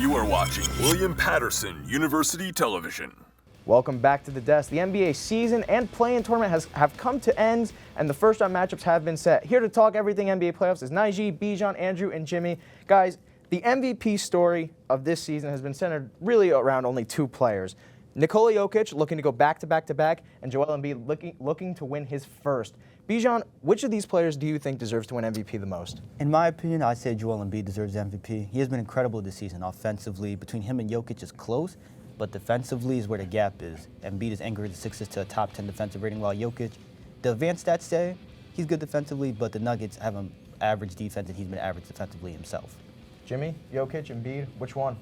You are watching William Patterson University Television. Welcome back to the desk. The NBA season and play-in tournament have come to ends, and the first-round matchups have been set. Here to talk everything NBA playoffs is Nijee, Bijan, Andrew, and Jimmy. Guys, the MVP story of this season has been centered really around only two players. Nikola Jokic looking to go back-to-back-to-back, and Joel Embiid looking to win his first. Bijan, which of these players do you think deserves to win MVP the most? In my opinion, I'd say Joel Embiid deserves MVP. He has been incredible this season. Offensively, between him and Jokic is close, but defensively is where the gap is. Embiid has anchored the Sixers to a top 10 defensive rating, while Jokic, the advanced stats say he's good defensively, but the Nuggets have an average defense, and he's been average defensively himself. Jimmy, Jokic, Embiid, which one?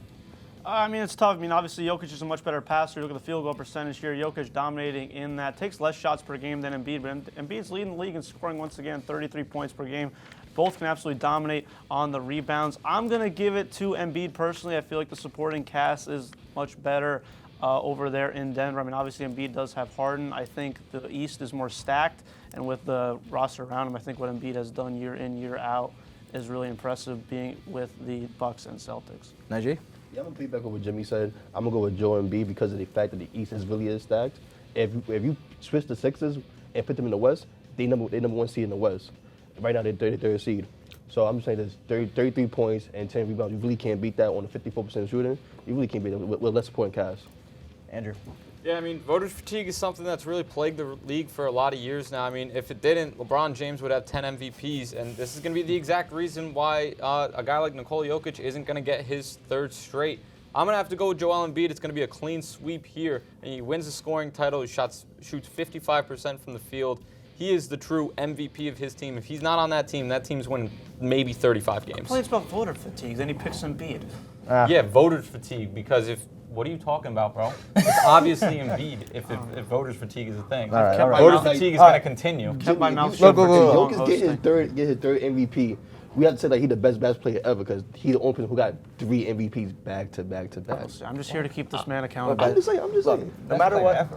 I mean, it's tough. I mean, obviously, Jokic is a much better passer. Look at the field goal percentage here. Jokic dominating in that. Takes less shots per game than Embiid, but Embiid's leading the league in scoring once again, 33 points per game. Both can absolutely dominate on the rebounds. I'm going to give it to Embiid personally. I feel like the supporting cast is much better over there in Denver. I mean, obviously, Embiid does have Harden. I think the East is more stacked, and with the roster around him, I think what Embiid has done year in, year out is really impressive, being with the Bucks and Celtics. Nijee? Yeah, I'm going to piggyback on what Jimmy said. I'm going to go with Joel Embiid because of the fact that the East really is stacked. If you switch the Sixers and put them in the West, they number one seed in the West. Right now, they're 33rd seed. So I'm just saying there's 33 points and 10 rebounds. You really can't beat that on a 54% shooting. You really can't beat it with less supporting cast. Andrew? Yeah, I mean, voters fatigue is something that's really plagued the league for a lot of years now. I mean, if it didn't, LeBron James would have 10 MVPs, and this is going to be the exact reason why a guy like Nikola Jokic isn't going to get his third straight. I'm going to have to go with Joel Embiid. It's going to be a clean sweep here, and he wins the scoring title. He shoots 55% from the field. He is the true MVP of his team. If he's not on that team's winning maybe 35 games. Well, it's about voter fatigue. Then he picks Embiid. Yeah, voters fatigue, because what are you talking about, bro? It's obviously Embiid if voters fatigue is a thing. All right. Voters fatigue is going to continue. Kept my mouth shut. Jokic get his third MVP. We have to say that he's the best player ever because he's the only person who got 3 MVPs back to back to back. I'm just here to keep this man accountable. I'm just saying. No matter what,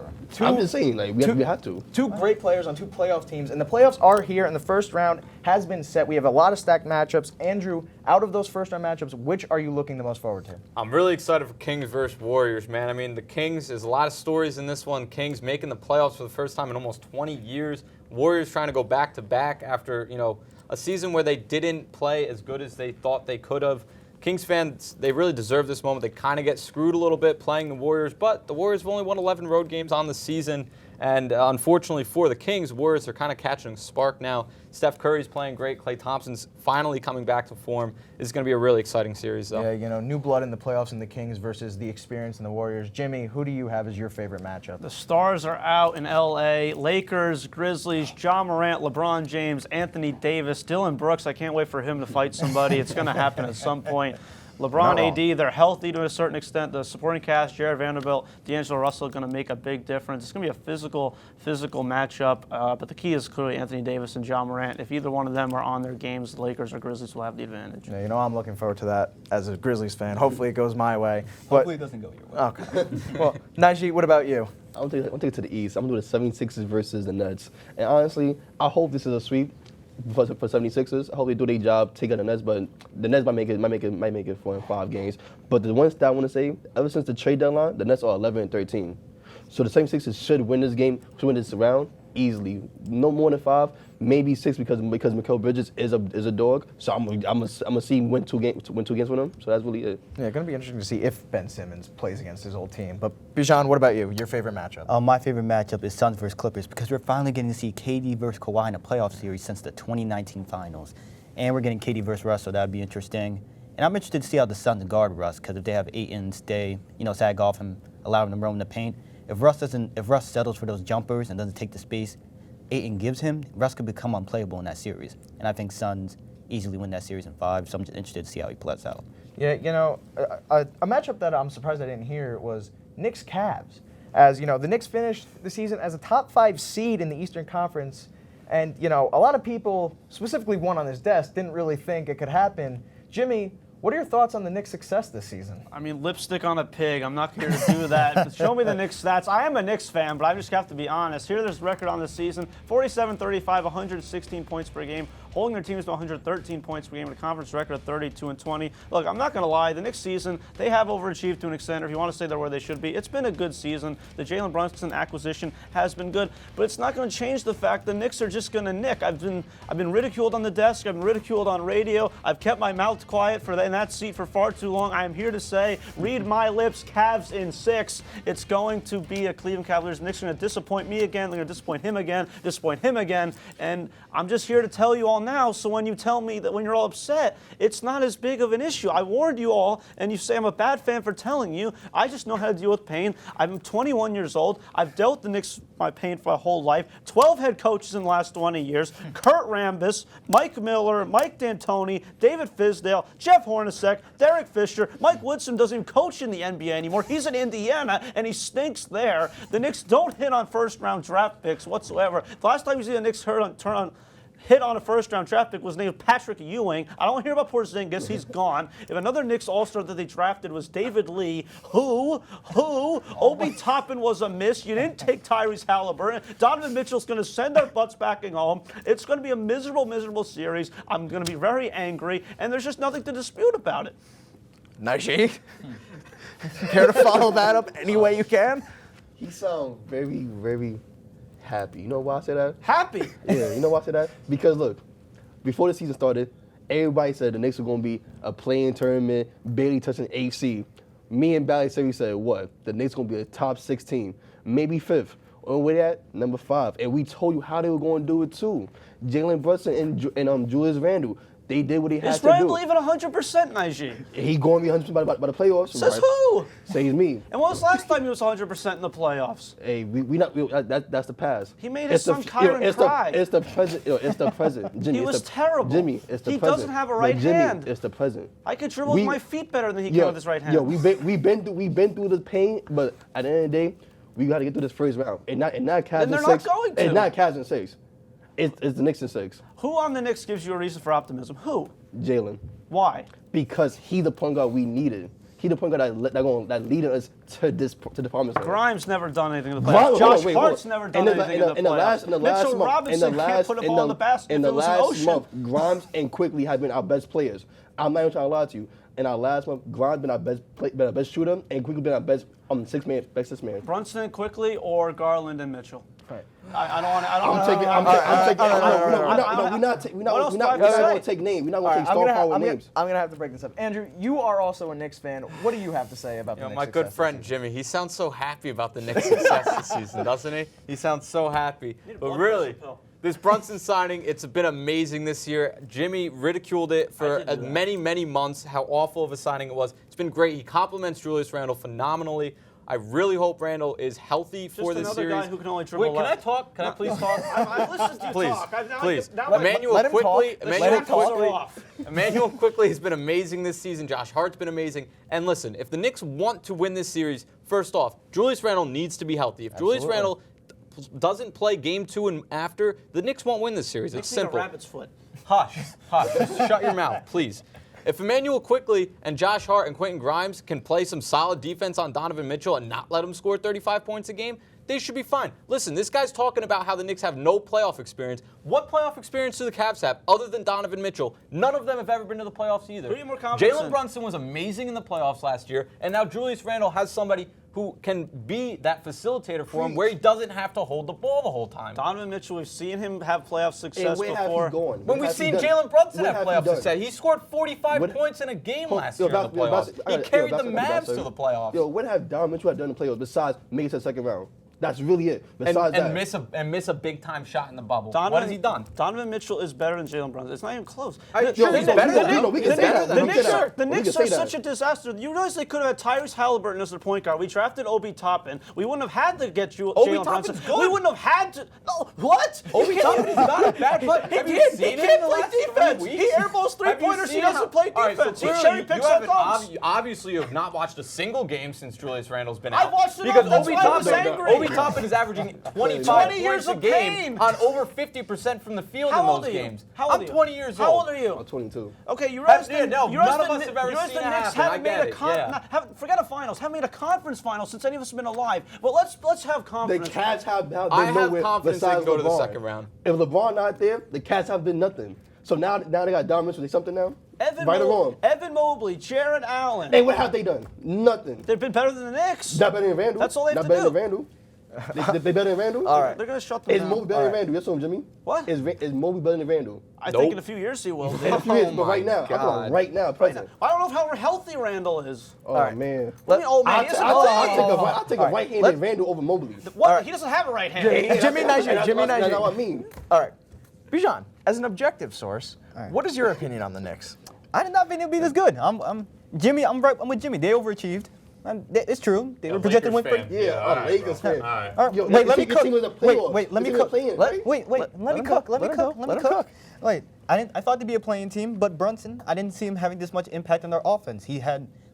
I'm just saying, like, we have to. Two great players on two playoff teams, and the playoffs are here, and the first round has been set. We have a lot of stacked matchups. Andrew, out of those first-round matchups, which are you looking the most forward to? I'm really excited for Kings versus Warriors, man. I mean, the Kings, there's a lot of stories in this one. Kings making the playoffs for the first time in almost 20 years. Warriors trying to go back-to-back after, a season where they didn't play as good as they thought they could have. Kings fans, they really deserve this moment. They kind of get screwed a little bit playing the Warriors, but the Warriors have only won 11 road games on the season. And unfortunately for the Kings, Warriors are kind of catching a spark now. Steph Curry's playing great. Klay Thompson's finally coming back to form. It's going to be a really exciting series, though. Yeah, new blood in the playoffs in the Kings versus the experience in the Warriors. Jimmy, who do you have as your favorite matchup? The stars are out in L.A. Lakers, Grizzlies, Ja Morant, LeBron James, Anthony Davis, Dylan Brooks. I can't wait for him to fight somebody. It's going to happen at some point. LeBron, AD, they're healthy to a certain extent. The supporting cast, Jared Vanderbilt, D'Angelo Russell, going to make a big difference. It's going to be a physical matchup, but the key is clearly Anthony Davis and Ja Morant. If either one of them are on their games, the Lakers or Grizzlies will have the advantage. Yeah, I'm looking forward to that as a Grizzlies fan. Hopefully it goes my way. Hopefully it doesn't go your way. Okay. Well, Nijee, what about you? I'll take it to the East. I'm going to do the 76ers versus the Nets. And honestly, I hope this is a sweep for 76ers. I hope they do their job, take out the Nets, but the Nets might make it 4 and 5 games. But the ones that I want to say, ever since the trade deadline, the Nets are 11-13. So the 76ers should win this game, should win this round easily. No more than 5, maybe 6 because Micheal Bridges is a dog. So I'm gonna see him win two games with him. So that's really it. Yeah, going to be interesting to see if Ben Simmons plays against his old team. But Bijan, what about you? Your favorite matchup? My favorite matchup is Suns versus Clippers because we're finally getting to see KD versus Kawhi in a playoff series since the 2019 finals. And we're getting KD versus Russ, so that'd be interesting. And I'm interested to see how the Suns guard Russ because if they have Ayton stay, sag off him, allow him to roam the paint. If Russ settles for those jumpers and doesn't take the space Ayton gives him, Russ could become unplayable in that series. And I think Suns easily win that series in 5, so I'm just interested to see how he plays out. Yeah, a matchup that I'm surprised I didn't hear was Knicks-Cavs. As, the Knicks finished the season as a top 5 seed in the Eastern Conference. And, a lot of people, specifically one on this desk, didn't really think it could happen. Jimmy, what are your thoughts on the Knicks' success this season? I mean, lipstick on a pig. I'm not here to do that. Show me the Knicks stats. I am a Knicks fan, but I just have to be honest. Here's this record on this season. 47-35, 116 points per game, holding their teams to 113 points per game and a conference record of 32-20. Look, I'm not going to lie. The Knicks season, they have overachieved to an extent. Or if you want to say they're where they should be, it's been a good season. The Jalen Brunson acquisition has been good, but it's not going to change the fact the Knicks are just going to nick. I've been ridiculed on the desk. I've been ridiculed on radio. I've kept my mouth quiet in that seat for far too long. I am here to say, read my lips, Cavs in 6. It's going to be a Cleveland Cavaliers. Knicks are going to disappoint me again. They're going to disappoint him again. And I'm just here to tell you all now, so when you tell me that when you're all upset, it's not as big of an issue. I warned you all, and you say I'm a bad fan for telling you. I just know how to deal with pain. I'm 21 years old. I've dealt the Knicks my pain for my whole life. 12 head coaches in the last 20 years. Kurt Rambis, Mike Miller, Mike D'Antoni, David Fizdale, Jeff Hornacek, Derek Fisher. Mike Woodson doesn't even coach in the NBA anymore. He's in Indiana, and he stinks there. The Knicks don't hit on first-round draft picks whatsoever. The last time you see the Knicks hit on a first-round draft pick was named Patrick Ewing. I don't hear about Porzingis. He's gone. If another Knicks All-Star that they drafted was David Lee, Obi Toppin was a miss. You didn't take Tyrese Halliburton. Donovan Mitchell's going to send their butts back home. It's going to be a miserable, miserable series. I'm going to be very angry, and there's just nothing to dispute about it. Nijee, care to follow that up any way you can? He sounds very, very happy. You know why I say that? Happy? Yeah, you know why I say that? Because look, before the season started, everybody said the Knicks were going to be a play-in tournament, barely touching 8th seed. Me and Ballistreri said what? The Knicks going to be a top 6 team, maybe 5th. On way at number 5. And we told you how they were going to do it too. Jalen Brunson and Julius Randle. They did what they had to do. Is Randle even 100%, Nijee? He going to be 100% by the playoffs. Says who? Says me. And when was the last time he was 100% in the playoffs? Hey, that's the past. He made his son Kyron cry. It's the present. It's the present. Jimmy, He was terrible. Jimmy, it's the He present. doesn't have a right Jimmy, hand. It's the present. I can dribble with my feet better than he can with his right hand. Yo, we've been through the pain, but at the end of the day, we got to get through this first round. And not Cavs in 6. Then they're not going to. And not Cavs in 6. It's the Knicks in 6. Who on the Knicks gives you a reason for optimism? Who? Jalen. Why? Because he's the point guard we needed. He the point guard that leading us to the promised land. Grimes never done anything in the playoffs. Josh Hart's never done anything in the playoffs. Mitchell Robinson can't put a ball in the basket if it was an ocean. Month, Grimes and Quickly have been our best players. I'm not even trying to lie to you. In our last month, Grimes been our best shooter, and Quickly been our best six man. Brunson and Quickly, or Garland and Mitchell. Right. I don't want to. We're not going to take names. We're not going to take star power names. I'm going to have to break this up. Andrew, you are also a Knicks fan. What do you have to say about the Knicks' my success good friend Jimmy, he sounds so happy about the Knicks' success this season, doesn't he? He sounds so happy. But really, this Brunson signing, it's been amazing this year. Jimmy ridiculed it for many, many months, how awful of a signing it was. It's been great. He compliments Julius Randle phenomenally. I really hope Randle is healthy for this series. Guy who can only dribble Wait, can I talk? Can I please talk? I've listened to you talk. Please. Emmanuel Quickly has been amazing this season. Josh Hart's been amazing. And listen, if the Knicks want to win this series, first off, Julius Randle needs to be healthy. If Julius Randle doesn't play game 2 and after, the Knicks won't win this series. It's simple. Rabbit's foot. Hush. Shut your mouth, please. If Emmanuel Quickly and Josh Hart and Quentin Grimes can play some solid defense on Donovan Mitchell and not let him score 35 points a game, they should be fine. Listen, this guy's talking about how the Knicks have no playoff experience. What playoff experience do the Cavs have other than Donovan Mitchell? None of them have ever been to the playoffs either. Who are you more confident in? Jalen Brunson was amazing in the playoffs last year, and now Julius Randle has somebody who can be that facilitator for him where he doesn't have to hold the ball the whole time. Donovan Mitchell, we've seen him have playoff success where before. Have he gone? When we've seen Jalen Brunson have playoff success, he scored 45 points in a game last year in the playoffs. He carried the Mavs to the playoffs. Yo, what have Donovan Mitchell done in the playoffs besides make it to the second round? That's really it. Besides and miss a big time shot in the bubble. What has he done? Donovan Mitchell is better than Jalen Brunson. It's not even close. The Knicks are such a disaster. You realize they could have had Tyrese Halliburton as their point guard. We drafted Obi Toppin. We wouldn't have had to get Jalen Brunson. We wouldn't have had to. No, what? Obi Toppin is not a bad player. He can't play defense. He airballs 3-pointers. He doesn't play defense. He cherry picks our thumbs. Obviously, you have not watched a single game since Julius Randle's been out. I've watched it because all. That's why I was angry. Obi Toppin is averaging 25 points a game on over 50% from the field in those games. How old are you? I'm 20 years old. How old are you? I'm 22. Okay, you realize none of us have ever seen it happen. Forget a finals. Haven't made a conference final since any of us have been alive. But let's have confidence. The Cats have I have confidence they can go to the second round. If LeBron not there, the Cats have been nothing. So now they got dominance. Are they something now? Right or wrong? Evan Mobley, Jared Allen. Hey, what have they done? Nothing. They've been better than the Knicks. Not better than Randall. That's all they have Not to better do. than Randall. They better than Randall? All right. They're going to shut them Is down. Mobley better than Randall? Yes or no, Jimmy? What? Is Mobley better than Randall? I Nope. think in a few years he will. In a few years, but my right now. I'm God. talking right now, present. I don't know how healthy Randall is. Oh, right. man. What do you mean, old man? He doesn't I'll play. take a right-handed Randall over Mobley. What? He doesn't have a right hand. Jimmy Nijee. That's not what I mean. All right. Bijan, as an objective source, what is your opinion on the Knicks? I did not think it'd be this good. I'm Jimmy. I'm with Jimmy. They overachieved. It's true. They were projected to win. Yeah, Lakers fan. All right. Yo, Wait, let me your cook. team was a Wait, playoff. let me Your team was cook. playing, Let right? me cook. Let me cook. Wait, I thought to be a playing team, but Brunson, I didn't see him having this much impact on their offense.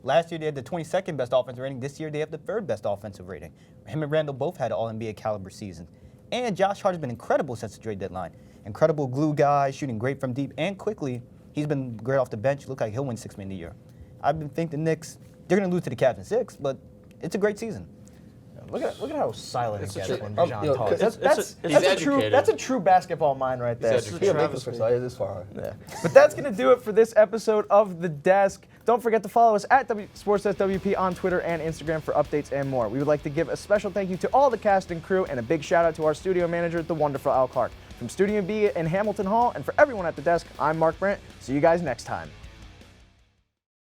Last year they had the 22nd best offensive rating. This year they have the 3rd best offensive rating. Him and Randall both had an All-NBA caliber season. And Josh Hart has been incredible since the trade deadline. Incredible glue guy, shooting great from deep and quickly. He's been great off the bench. Look like he'll win $6 million a year. I've been thinking the Knicks, they're going to lose to the Cavs in 6, but it's a great season. Look at how silent it gets when yo, Bijan talks. He's That's a true basketball mind right there. educated. Yeah, Lakers fan, so it's fine. Yeah. But that's going to do it for this episode of The Desk. Don't forget to follow us at SportsDeskWP on Twitter and Instagram for updates and more. We would like to give a special thank you to all the cast and crew and a big shout out to our studio manager, the wonderful Al Clarke. From Studio B in Hamilton Hall and for everyone at The Desk, I'm Marc Brandt. See you guys next time.